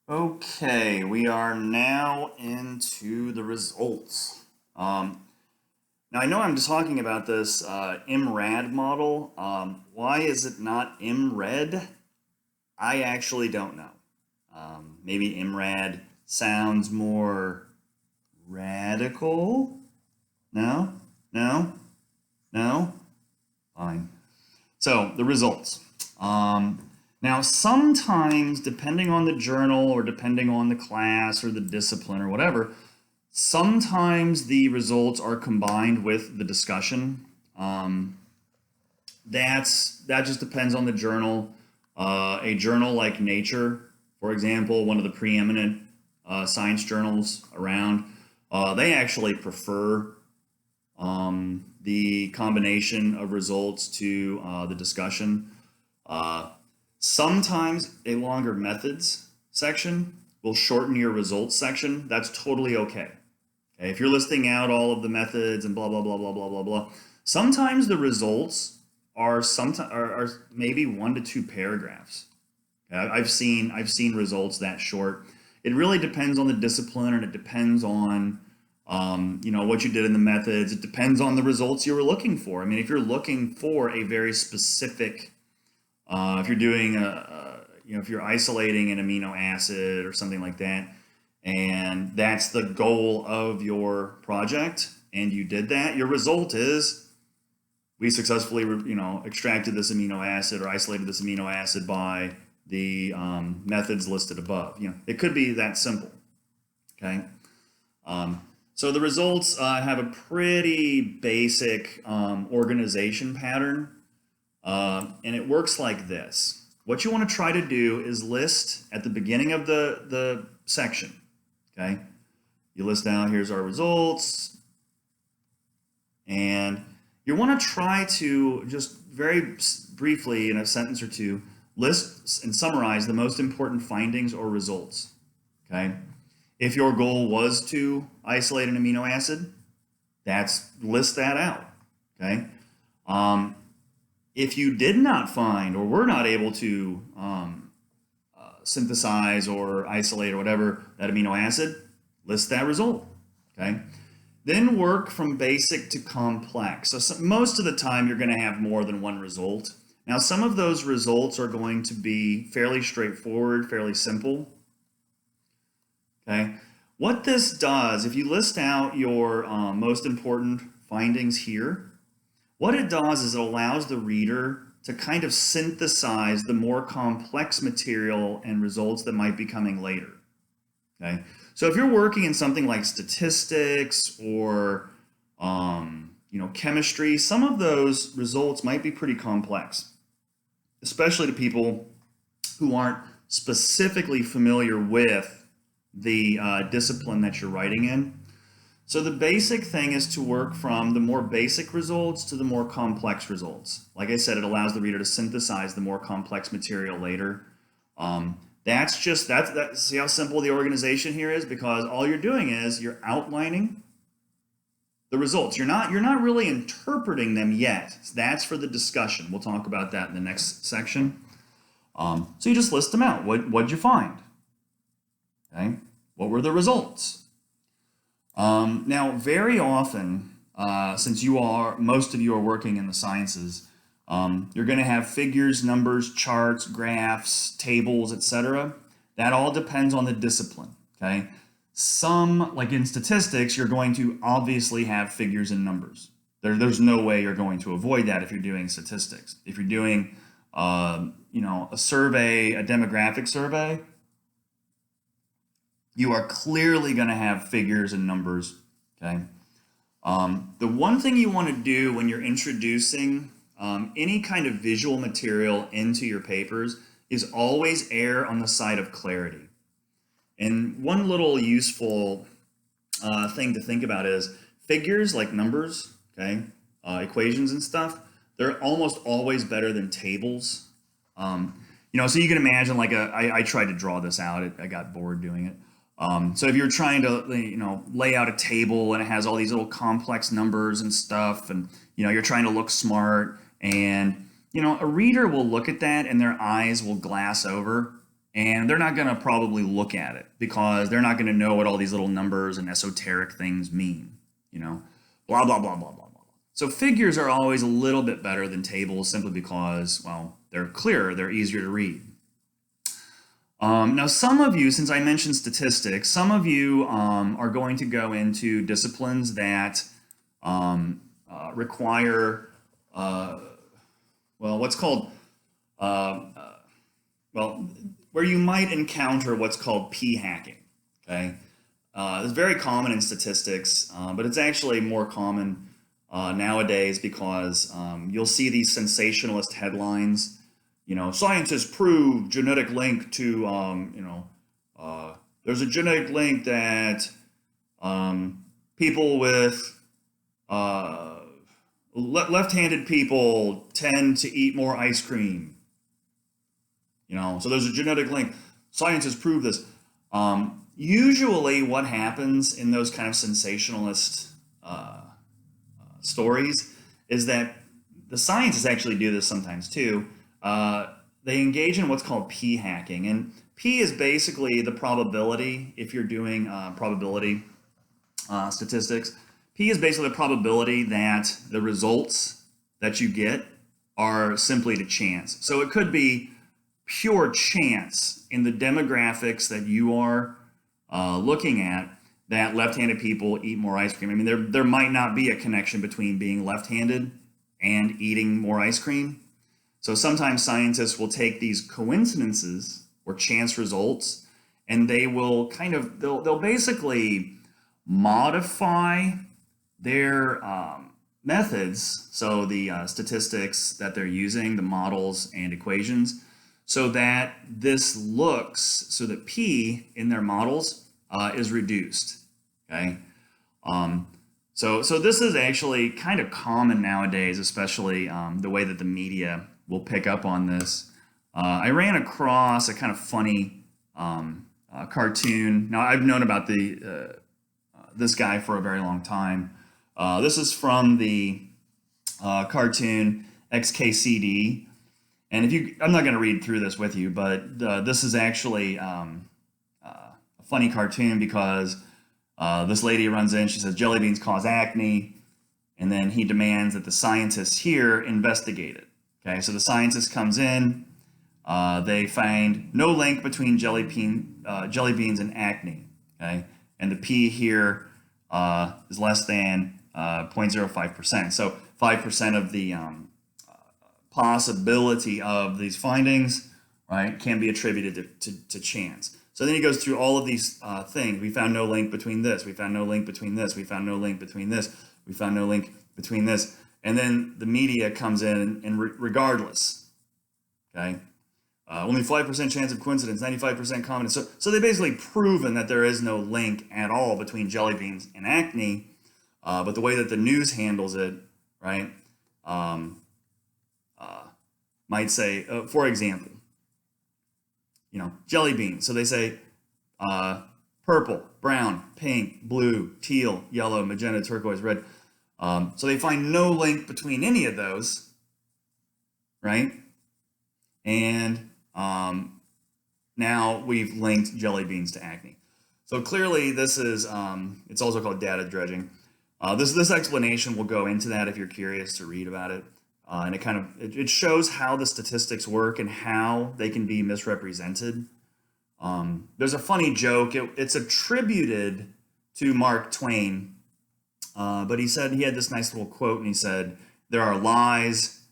Okay, we are now into the results. Now I know I'm just talking about this Imrad model. Why is it not Imred? I actually don't know. Maybe Imrad sounds more radical? No? No? No? Fine. So the results. Now, sometimes, depending on the journal or depending on the class or the discipline or whatever, sometimes the results are combined with the discussion. That just depends on the journal. A journal like Nature, for example, one of the preeminent science journals around, they actually prefer the combination of results to the discussion. Sometimes a longer methods section will shorten your results section. That's totally okay. Okay, if you're listing out all of the methods and blah blah blah blah blah blah blah, sometimes the results are maybe 1 to 2 paragraphs. Okay, I've seen results that short. It really depends on the discipline, and it depends on what you did in the methods. It depends on the results you were looking for. I mean, if you're looking for a very specific, if you're doing if you're isolating an amino acid or something like that, and that's the goal of your project, and you did that, your result is we successfully, extracted this amino acid or isolated this amino acid by the methods listed above. It could be that simple. Okay. So the results have a pretty basic organization pattern, and it works like this. What you want to try to do is list at the beginning of the section. Okay, you list out, here's our results, and you want to try to just very briefly, in a sentence or two, list and summarize the most important findings or results. Okay, if your goal was to isolate an amino acid, list that out. Okay, if you did not find or were not able to synthesize or isolate or whatever that amino acid, list that result. Okay, then work from basic to complex. So most of the time you're going to have more than one result. Now some of those results are going to be fairly straightforward, fairly simple. Okay, what this does, if you list out your most important findings here, what it does is it allows the reader to kind of synthesize the more complex material and results that might be coming later. Okay, so if you're working in something like statistics or chemistry, some of those results might be pretty complex, especially to people who aren't specifically familiar with the discipline that you're writing in. So the basic thing is to work from the more basic results to the more complex results. Like I said, it allows the reader to synthesize the more complex material later. See how simple the organization here is, because all you're doing is you're outlining the results. You're not really interpreting them yet. That's for the discussion. We'll talk about that in the next section. So you just list them out. What'd you find? Okay, what were the results? Now, very often, since most of you are working in the sciences, you're going to have figures, numbers, charts, graphs, tables, etc. That all depends on the discipline. Okay, like in statistics, you're going to obviously have figures and numbers. There's no way you're going to avoid that if you're doing statistics. If you're doing, a survey, a demographic survey, you are clearly going to have figures and numbers. Okay. The one thing you want to do when you're introducing any kind of visual material into your papers is always err on the side of clarity. And one little useful thing to think about is figures like numbers, okay, equations and stuff, they're almost always better than tables. So you can imagine I tried to draw this out. I got bored doing it. So if you're trying to, lay out a table and it has all these little complex numbers and stuff, and, you're trying to look smart, and, a reader will look at that and their eyes will glass over and they're not going to probably look at it because they're not going to know what all these little numbers and esoteric things mean, you know, blah, blah, blah, blah, blah, blah. So figures are always a little bit better than tables simply because, well, they're clearer, they're easier to read. Now, some of you, since I mentioned statistics, some of you are going to go into disciplines that require, well, what's called, well, where you might encounter what's called p-hacking, okay? It's very common in statistics, but it's actually more common nowadays because you'll see these sensationalist headlines, you know, scientists prove genetic link to, you know, there's a genetic link that people with left-handed people tend to eat more ice cream. You know, so there's a genetic link. Scientists prove this. Usually what happens in those kind of sensationalist stories is that the scientists actually do this sometimes too. They engage in what's called p-hacking. And p is basically the probability, if you're doing probability statistics, p is basically the probability that the results that you get are simply to chance. So it could be pure chance in the demographics that you are looking at that left-handed people eat more ice cream. I mean, there might not be a connection between being left-handed and eating more ice cream. So sometimes scientists will take these coincidences or chance results, and they will kind of, they'll basically modify their methods, so the statistics that they're using, the models and equations, so that this looks, so that P in their models is reduced, okay? So this is actually kind of common nowadays, especially the way that the media will pick up on this. I ran across a kind of funny cartoon. Now, I've known about this guy for a very long time. This is from the cartoon XKCD. And I'm not going to read through this with you, but this is actually a funny cartoon because this lady runs in, she says jelly beans cause acne, and then he demands that the scientists here investigate it. Okay, so the scientist comes in, they find no link between jelly beans and acne. Okay, and the P here is less than 0.05%. So 5% of the possibility of these findings, right, can be attributed to chance. So then he goes through all of these things. We found no link between this. We found no link between this. We found no link between this. We found no link between this. And then the media comes in and regardless, okay, only 5% chance of coincidence, 95% confidence. So they basically proven that there is no link at all between jelly beans and acne, but the way that the news handles it, right, might say, for example, you know, jelly beans. So they say purple, brown, pink, blue, teal, yellow, magenta, turquoise, red. So they find no link between any of those, right? And now we've linked jelly beans to acne. So clearly this is, it's also called data dredging. This explanation will go into that if you're curious to read about it. And it kind of, it shows how the statistics work and how they can be misrepresented. There's a funny joke, it's attributed to Mark Twain, but he said, he had this nice little quote and he said, there are lies,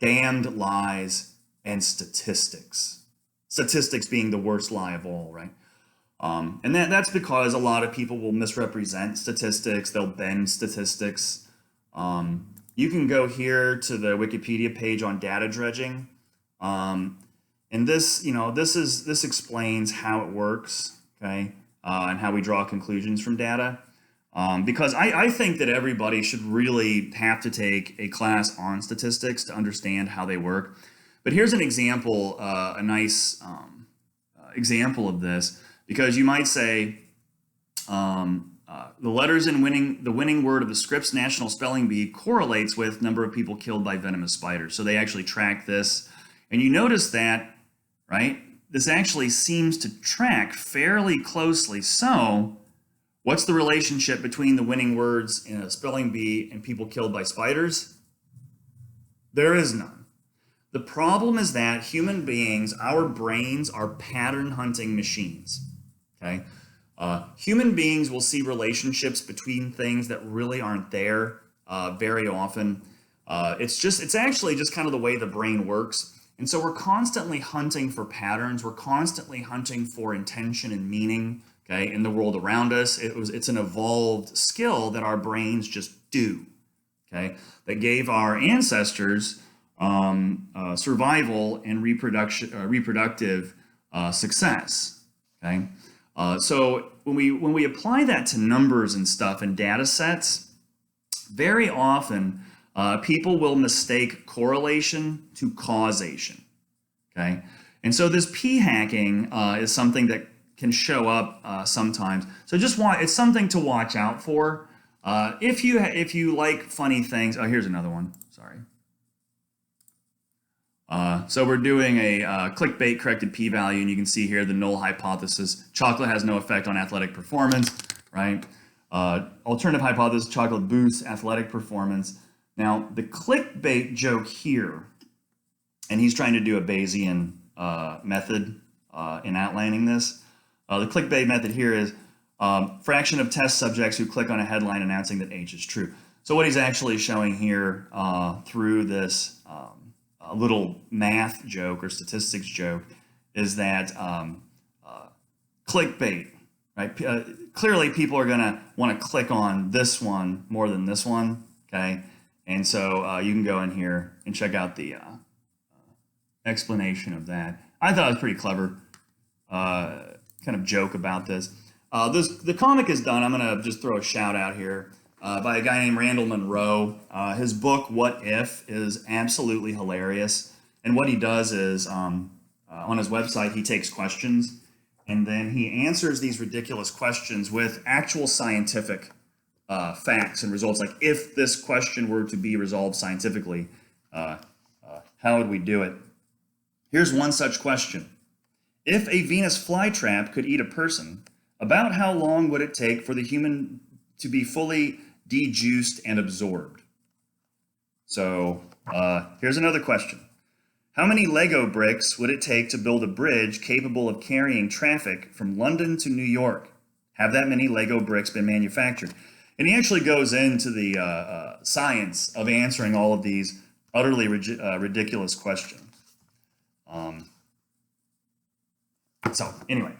damned lies, and statistics. Statistics being the worst lie of all, right? And that's because a lot of people will misrepresent statistics, they'll bend statistics. You can go here to the Wikipedia page on data dredging. And this, you know, this explains how it works, okay, and how we draw conclusions from data. Because I think that everybody should really have to take a class on statistics to understand how they work. But here's an example, a nice example of this, because you might say, the letters in the winning word of the Scripps National Spelling Bee correlates with number of people killed by venomous spiders. So they actually track this. And you notice that, right? this actually seems to track fairly closely. So what's the relationship between the winning words in a spelling bee and people killed by spiders? There is none. The problem is that human beings, our brains are pattern hunting machines. Okay, human beings will see relationships between things that really aren't there very often. It's actually just kind of the way the brain works. And so we're constantly hunting for patterns. We're constantly hunting for intention and meaning, okay, in the world around us. It's an evolved skill that our brains just do, okay, that gave our ancestors survival and reproductive success, okay. So when we apply that to numbers and stuff and data sets, very often people will mistake correlation to causation, okay? And so this p-hacking is something that can show up sometimes. So it's something to watch out for. If you like funny things, oh, here's another one, sorry. So we're doing a clickbait corrected p-value, and you can see here the null hypothesis. Chocolate has no effect on athletic performance, right? Alternative hypothesis, chocolate boosts athletic performance. Now, the clickbait joke here, and he's trying to do a Bayesian method in outlining this. The clickbait method here is fraction of test subjects who click on a headline announcing that H is true. So what he's actually showing here through this little math joke or statistics joke is that clickbait, right? Clearly people are gonna wanna click on this one more than this one, okay? And so you can go in here and check out the explanation of that. I thought it was pretty clever kind of joke about this. The comic is done. I'm going to just throw a shout out here by a guy named Randall Munroe. His book, What If, is absolutely hilarious. And what he does is on his website, he takes questions and then he answers these ridiculous questions with actual scientific facts and results. Like, if this question were to be resolved scientifically, how would we do it? Here's one such question. If a Venus flytrap could eat a person, about how long would it take for the human to be fully dejuiced and absorbed? So here's another question. How many Lego bricks would it take to build a bridge capable of carrying traffic from London to New York? Have that many Lego bricks been manufactured? And he actually goes into the science of answering all of these utterly ridiculous questions. So anyway,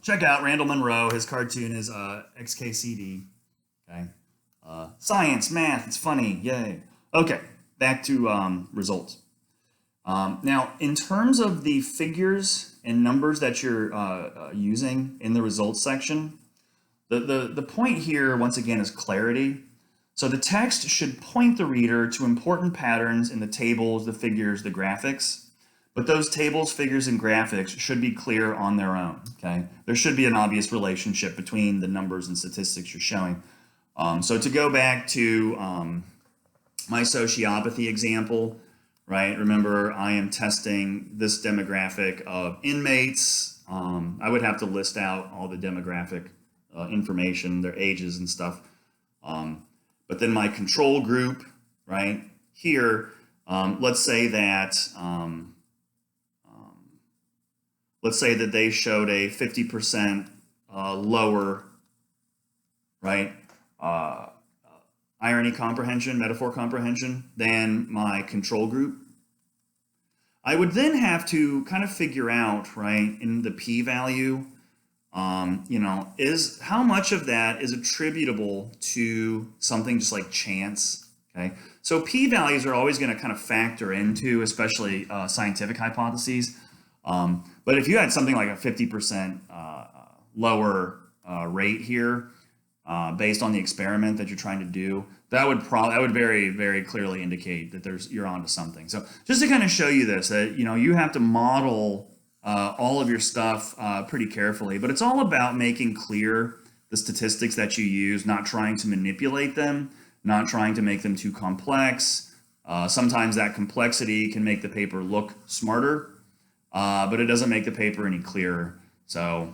check out Randall Munroe. His cartoon is XKCD. Okay, science, math, it's funny, yay. Okay, back to results. Now, in terms of the figures and numbers that you're using in the results section, the point here, once again, is clarity. So the text should point the reader to important patterns in the tables, the figures, the graphics. But those tables, figures, and graphics should be clear on their own, okay? There should be an obvious relationship between the numbers and statistics you're showing. So to go back to my sociopathy example, right? Remember, I am testing this demographic of inmates. I would have to list out all the demographic information, their ages and stuff. But then my control group, right? Here, let's say that they showed a 50% lower, right, irony comprehension, metaphor comprehension than my control group. I would then have to kind of figure out, right, in the p-value, is how much of that is attributable to something just like chance, okay? So p-values are always going to kind of factor into, especially scientific hypotheses. But if you had something like a 50% lower rate here based on the experiment that you're trying to do, that would very, very clearly indicate that you're onto something. So just to kind of show you this, that you have to model all of your stuff pretty carefully, but it's all about making clear the statistics that you use, not trying to manipulate them, not trying to make them too complex. Sometimes that complexity can make the paper look smarter. but it doesn't make the paper any clearer. So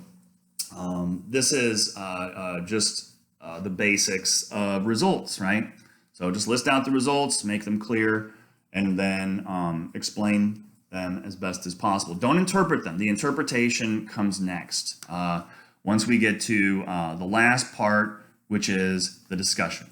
this is just the basics of results, right? So just list out the results, make them clear, and then explain them as best as possible. Don't interpret them. The interpretation comes next. Once we get to the last part, which is the discussion.